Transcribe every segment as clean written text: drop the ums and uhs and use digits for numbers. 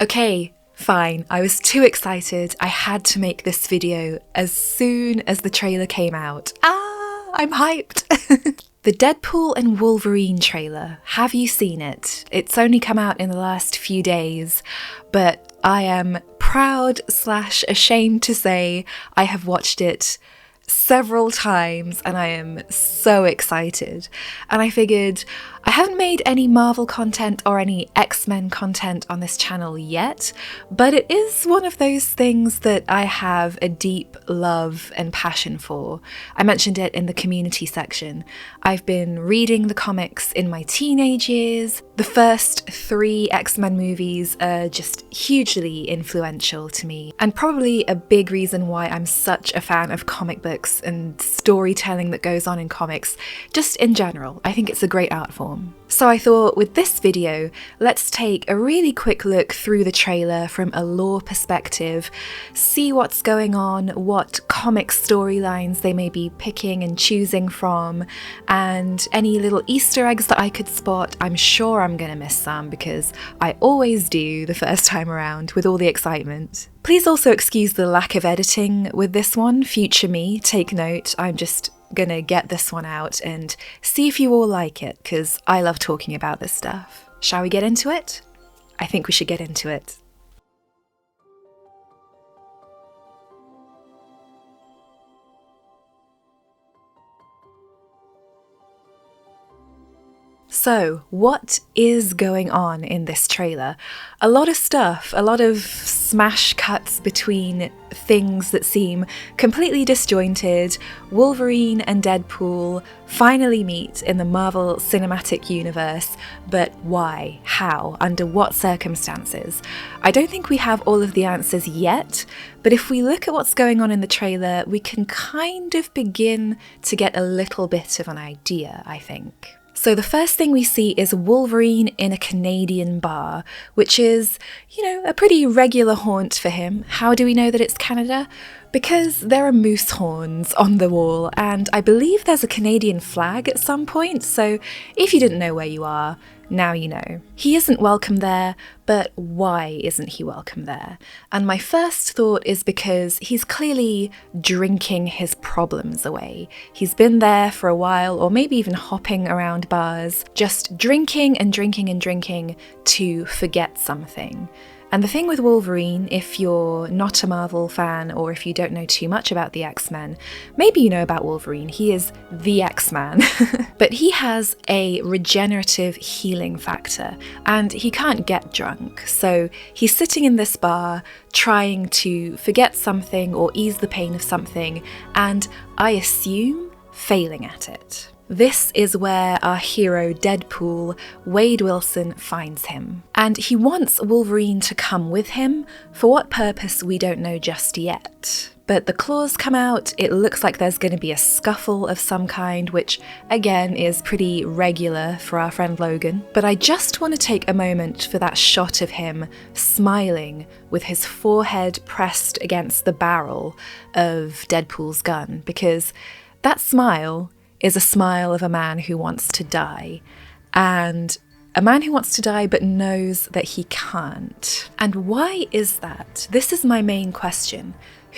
Okay, fine. I was too excited. I had to make this video as soon as the trailer came out. I'm hyped. The Deadpool and Wolverine trailer. Have you seen it? It's only come out in the last few days, but I am proud/ashamed to say I have watched it several times and I am so excited. And I figured I haven't made any Marvel content or any X-Men content on this channel yet, but it is one of those things that I have a deep love and passion for. I mentioned it in the community section. I've been reading the comics in my teenage years. The first 3 X-Men movies are just hugely influential to me, and probably a big reason why I'm such a fan of comic books and storytelling that goes on in comics, just in general. I think it's a great art form. So I thought with this video, let's take a really quick look through the trailer from a lore perspective, see what's going on, what comic storylines they may be picking and choosing from, and any little Easter eggs that I could spot. I'm sure I'm gonna miss some because I always do the first time around with all the excitement. Please also excuse the lack of editing with this one. Future me, take note. I'm just gonna get this one out and see if you all like it, because I love talking about this stuff. Shall we get into it? I think we should get into it. So, what is going on in this trailer? A lot of stuff, a lot of smash cuts between things that seem completely disjointed. Wolverine and Deadpool finally meet in the Marvel Cinematic Universe, but why? How? Under what circumstances? I don't think we have all of the answers yet, but if we look at what's going on in the trailer, we can kind of begin to get a little bit of an idea, I think. So the first thing we see is Wolverine in a Canadian bar, which is, a pretty regular haunt for him. How do we know that it's Canada? Because there are moose horns on the wall, and I believe there's a Canadian flag at some point, so if you didn't know where you are, now you know. He isn't welcome there, but why isn't he welcome there? And my first thought is because he's clearly drinking his problems away. He's been there for a while, or maybe even hopping around bars, just drinking and drinking and drinking to forget something. And the thing with Wolverine, if you're not a Marvel fan or if you don't know too much about the X-Men, maybe you know about Wolverine, he is the X-Man, but he has a regenerative healing factor and he can't get drunk. So he's sitting in this bar trying to forget something or ease the pain of something, and I assume failing at it. This is where our hero Deadpool, Wade Wilson, finds him. And he wants Wolverine to come with him. For what purpose, we don't know just yet. But the claws come out, it looks like there's going to be a scuffle of some kind, which again is pretty regular for our friend Logan. But I just want to take a moment for that shot of him smiling with his forehead pressed against the barrel of Deadpool's gun, because that smile is a smile of a man who wants to die, and a man who wants to die but knows that he can't. And why is that? This is my main question.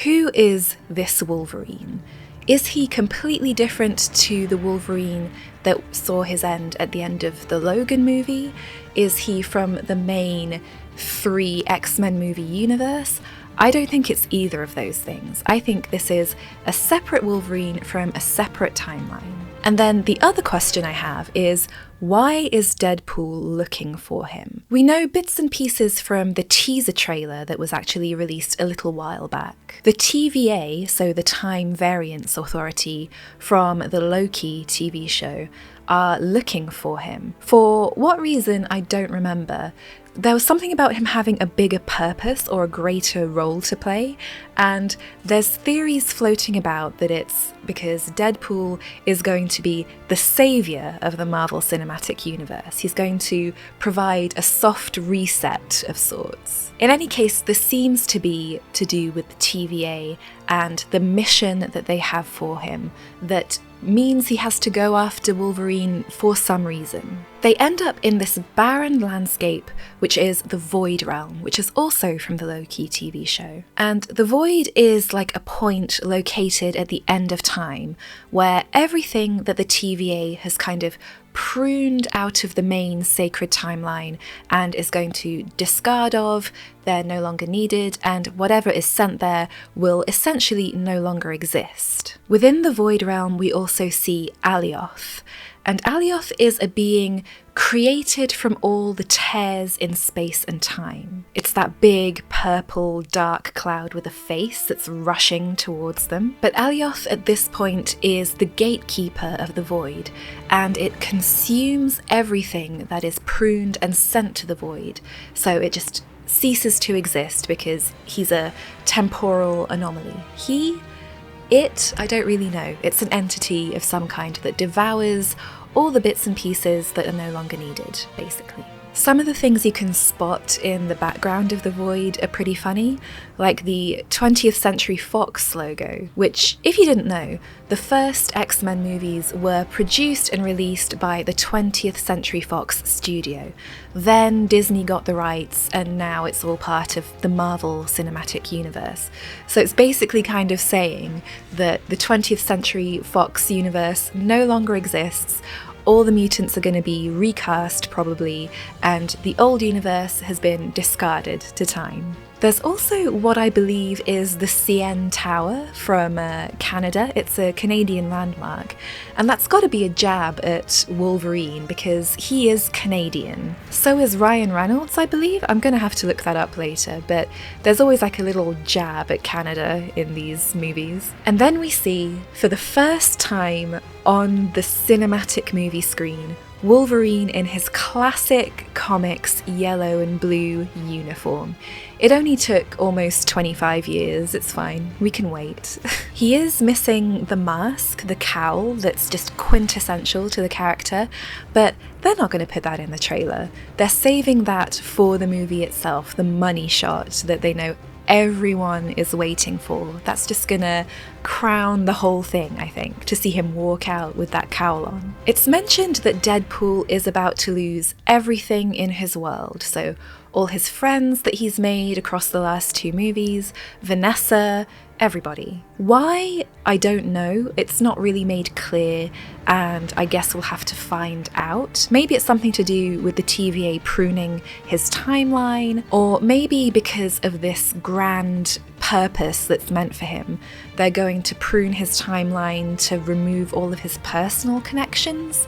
Who is this Wolverine? Is he completely different to the Wolverine that saw his end at the end of the Logan movie? Is he from the main 3 X-Men movie universe? I don't think it's either of those things. I think this is a separate Wolverine from a separate timeline. And then the other question I have is, why is Deadpool looking for him? We know bits and pieces from the teaser trailer that was actually released a little while back. The TVA, so the Time Variance Authority from the Loki TV show, are looking for him. For what reason, I don't remember. There was something about him having a bigger purpose or a greater role to play, and there's theories floating about that it's because Deadpool is going to be the savior of the Marvel Cinematic Universe. He's going to provide a soft reset of sorts. In any case, this seems to be to do with the TVA and the mission that they have for him that means he has to go after Wolverine for some reason. They end up in this barren landscape, which is the Void Realm, which is also from the Loki TV show. And the Void is like a point located at the end of time, where everything that the TVA has kind of pruned out of the main sacred timeline and is going to discard of, they're no longer needed, and whatever is sent there will essentially no longer exist. Within the Void Realm, we also see Alioth. And Alioth is a being created from all the tears in space and time. It's that big, purple, dark cloud with a face that's rushing towards them. But Alioth at this point is the gatekeeper of the Void, and it consumes everything that is pruned and sent to the Void. So it just ceases to exist because he's a temporal anomaly. I don't really know. It's an entity of some kind that devours all the bits and pieces that are no longer needed, basically. Some of the things you can spot in the background of the Void are pretty funny, like the 20th Century Fox logo, which, if you didn't know, the first X-Men movies were produced and released by the 20th Century Fox studio. Then Disney got the rights, and now it's all part of the Marvel Cinematic Universe. So it's basically kind of saying that the 20th Century Fox universe no longer exists. All the mutants are going to be recast, probably, and the old universe has been discarded to time. There's also what I believe is the CN Tower from Canada. It's a Canadian landmark, and that's got to be a jab at Wolverine because he is Canadian. So is Ryan Reynolds, I believe. I'm going to have to look that up later, but there's always like a little jab at Canada in these movies. And then we see, for the first time on the cinematic movie screen, Wolverine in his classic comics yellow and blue uniform. It only took almost 25 years, it's fine, we can wait. He is missing the mask, the cowl that's just quintessential to the character, but they're not going to put that in the trailer. They're saving that for the movie itself, the money shot that they know everyone is waiting for. That's just gonna crown the whole thing, I think, to see him walk out with that cowl on. It's mentioned that Deadpool is about to lose everything in his world, so all his friends that he's made across the last two movies, Vanessa, everybody. Why? I don't know. It's not really made clear, and I guess we'll have to find out. Maybe it's something to do with the TVA pruning his timeline, or maybe because of this grand purpose that's meant for him, they're going to prune his timeline to remove all of his personal connections.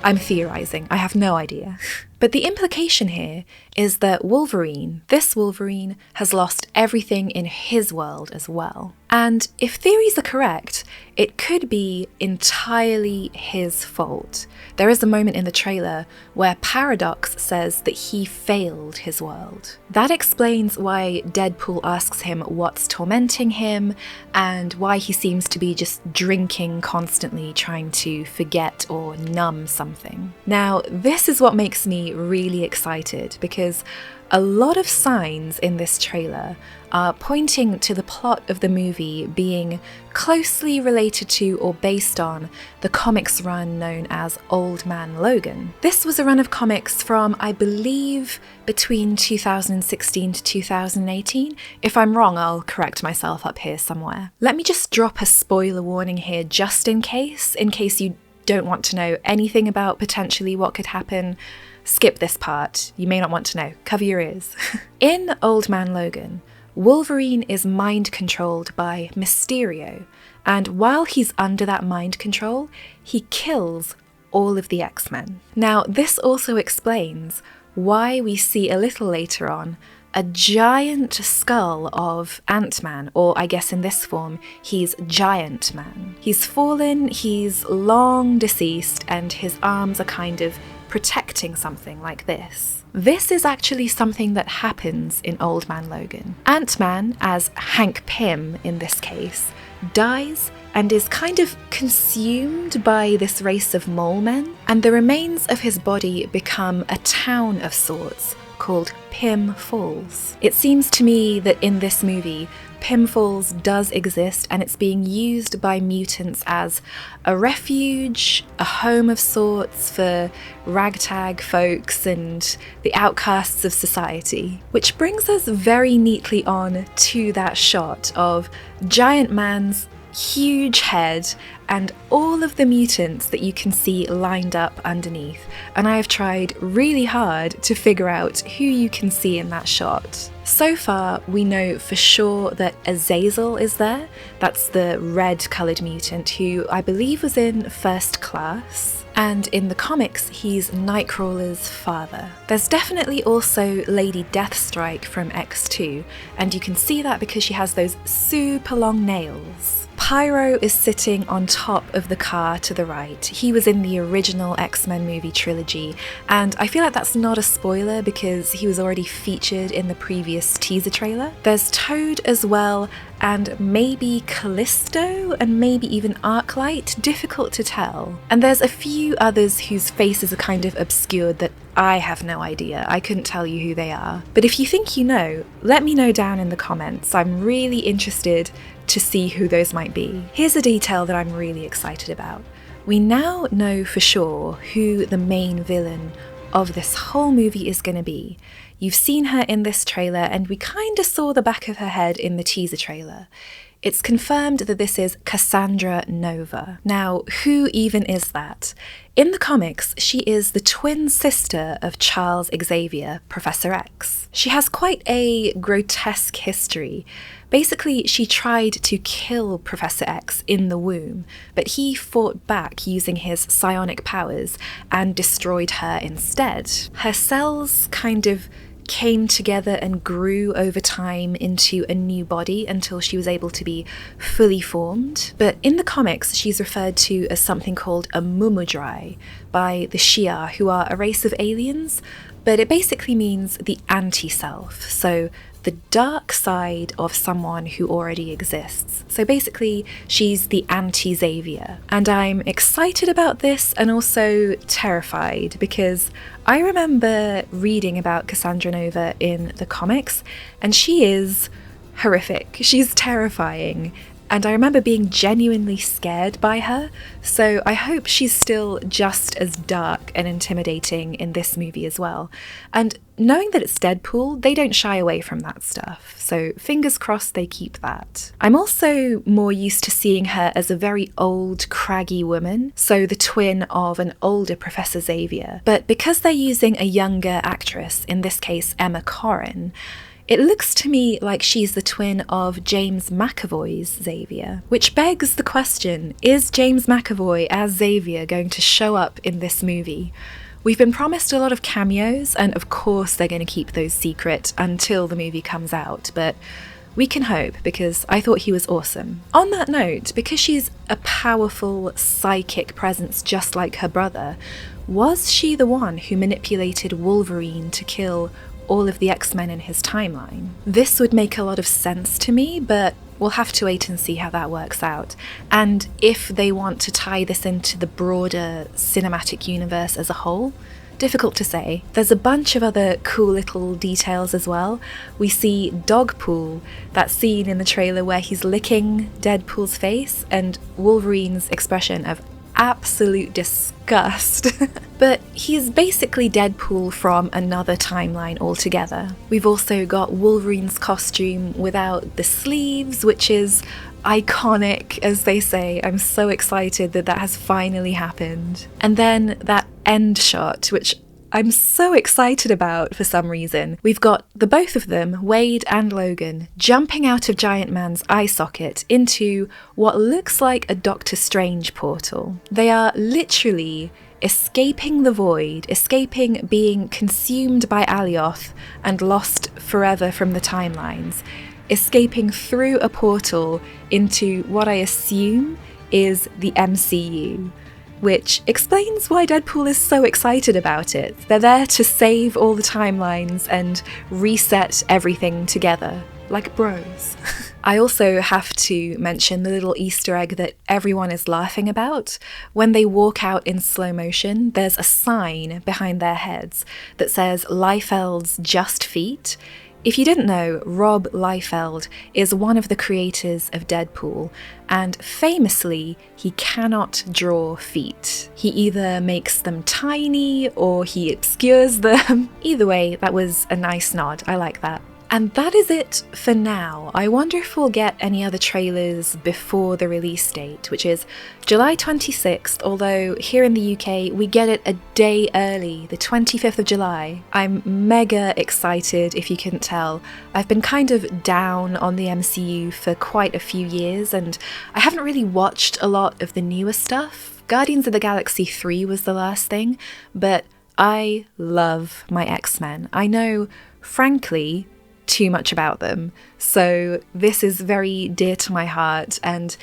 I'm theorizing, I have no idea. But the implication here is that this Wolverine, has lost everything in his world as well. And if theories are correct, it could be entirely his fault. There is a moment in the trailer where Paradox says that he failed his world. That explains why Deadpool asks him what's tormenting him and why he seems to be just drinking constantly, trying to forget or numb something. Now, this is what makes me really excited, because a lot of signs in this trailer are pointing to the plot of the movie being closely related to or based on the comics run known as Old Man Logan. This was a run of comics from, I believe, between 2016 to 2018. If I'm wrong, I'll correct myself up here somewhere. Let me just drop a spoiler warning here just in case you don't want to know anything about potentially what could happen. Skip this part, you may not want to know, cover your ears. In Old Man Logan, Wolverine is mind-controlled by Mysterio, and while he's under that mind control, he kills all of the X-Men. Now, this also explains why we see a little later on a giant skull of Ant-Man, or I guess in this form, he's Giant Man. He's fallen, he's long deceased, and his arms are kind of protecting something like this. This is actually something that happens in Old Man Logan. Ant-Man, as Hank Pym in this case, dies and is kind of consumed by this race of mole men, and the remains of his body become a town of sorts called Pym Falls. It seems to me that in this movie, Pimfalls does exist, and it's being used by mutants as a refuge, a home of sorts for ragtag folks and the outcasts of society. Which brings us very neatly on to that shot of Giant Man's huge head and all of the mutants that you can see lined up underneath. And I have tried really hard to figure out who you can see in that shot. So far, we know for sure that Azazel is there. That's the red-coloured mutant who I believe was in First Class. And in the comics, he's Nightcrawler's father. There's definitely also Lady Deathstrike from X2, and you can see that because she has those super long nails. Pyro is sitting on top of the car to the right. He was in the original X-Men movie trilogy, and I feel like that's not a spoiler because he was already featured in the previous teaser trailer. There's Toad as well, and maybe Callisto, and maybe even Arclight, difficult to tell. And there's a few others whose faces are kind of obscured that I have no idea. I couldn't tell you who they are. But if you think you know, let me know down in the comments. I'm really interested to see who those might be. Here's a detail that I'm really excited about. We now know for sure who the main villain of this whole movie is going to be. You've seen her in this trailer, and we kind of saw the back of her head in the teaser trailer. It's confirmed that this is Cassandra Nova. Now, who even is that? In the comics, she is the twin sister of Charles Xavier, Professor X. She has quite a grotesque history. Basically, she tried to kill Professor X in the womb, but he fought back using his psionic powers and destroyed her instead. Her cells kind of came together and grew over time into a new body until she was able to be fully formed. But in the comics, she's referred to as something called a Mumudrai by the Shi'ar, who are a race of aliens, but it basically means the anti-self, so the dark side of someone who already exists. So basically, she's the anti-Xavier. And I'm excited about this and also terrified because I remember reading about Cassandra Nova in the comics, and she is horrific. She's terrifying. And I remember being genuinely scared by her, so I hope she's still just as dark and intimidating in this movie as well. And knowing that it's Deadpool, they don't shy away from that stuff, so fingers crossed they keep that. I'm also more used to seeing her as a very old, craggy woman, so the twin of an older Professor Xavier. But because they're using a younger actress, in this case Emma Corrin, it looks to me like she's the twin of James McAvoy's Xavier, which begs the question, is James McAvoy as Xavier going to show up in this movie? We've been promised a lot of cameos, and of course they're going to keep those secret until the movie comes out, but we can hope, because I thought he was awesome. On that note, because she's a powerful psychic presence just like her brother, was she the one who manipulated Wolverine to kill all of the X-Men in his timeline? This would make a lot of sense to me, but we'll have to wait and see how that works out. And if they want to tie this into the broader cinematic universe as a whole, difficult to say. There's a bunch of other cool little details as well. We see Dogpool, that scene in the trailer where he's licking Deadpool's face, and Wolverine's expression of absolute disgust. But he's basically Deadpool from another timeline altogether. We've also got Wolverine's costume without the sleeves, which is iconic, as they say. I'm so excited that that has finally happened. And then that end shot, which I'm so excited about for some reason. We've got the both of them, Wade and Logan, jumping out of Giant Man's eye socket into what looks like a Doctor Strange portal. They are literally escaping the void, escaping being consumed by Alioth and lost forever from the timelines, escaping through a portal into what I assume is the MCU. Which explains why Deadpool is so excited about it. They're there to save all the timelines and reset everything together, like bros. I also have to mention the little Easter egg that everyone is laughing about. When they walk out in slow motion, there's a sign behind their heads that says Liefeld's Just Feet. If you didn't know, Rob Liefeld is one of the creators of Deadpool, and famously, he cannot draw feet. He either makes them tiny or he obscures them. Either way, that was a nice nod. I like that. And that is it for now. I wonder if we'll get any other trailers before the release date, which is July 26th, although here in the UK we get it a day early, the 25th of July. I'm mega excited, if you couldn't tell. I've been kind of down on the MCU for quite a few years, and I haven't really watched a lot of the newer stuff. Guardians of the Galaxy 3 was the last thing, but I love my X-Men. I know, frankly, too much about them, so this is very dear to my heart, and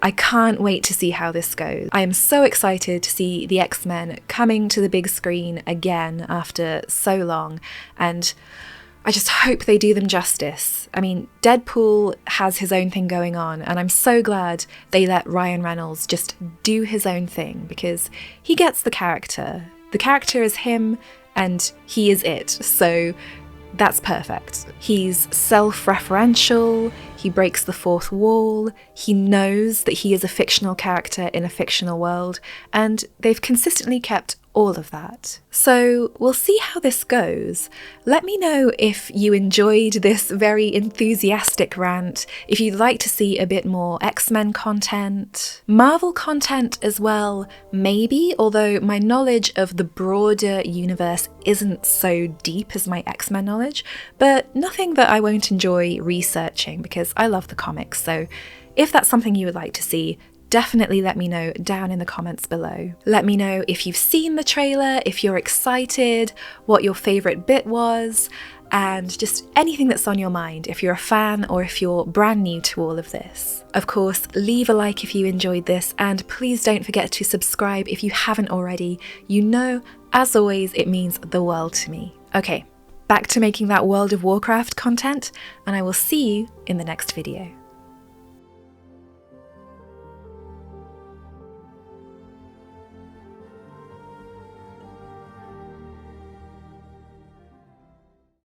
I can't wait to see how this goes. I am so excited to see the X-Men coming to the big screen again after so long, and I just hope they do them justice. I mean, Deadpool has his own thing going on, and I'm so glad they let Ryan Reynolds just do his own thing, because he gets the character. The character is him, and he is it, so that's perfect. He's self-referential, he breaks the fourth wall, he knows that he is a fictional character in a fictional world, and they've consistently kept all of that. So we'll see how this goes. Let me know if you enjoyed this very enthusiastic rant, if you'd like to see a bit more X-Men content, Marvel content as well, maybe, although my knowledge of the broader universe isn't so deep as my X-Men knowledge, but nothing that I won't enjoy researching because I love the comics, so if that's something you would like to see, definitely let me know down in the comments below. Let me know if you've seen the trailer, if you're excited, what your favourite bit was, and just anything that's on your mind, if you're a fan or if you're brand new to all of this. Of course, leave a like if you enjoyed this, and please don't forget to subscribe if you haven't already. You know, as always, it means the world to me. Okay, back to making that World of Warcraft content, and I will see you in the next video.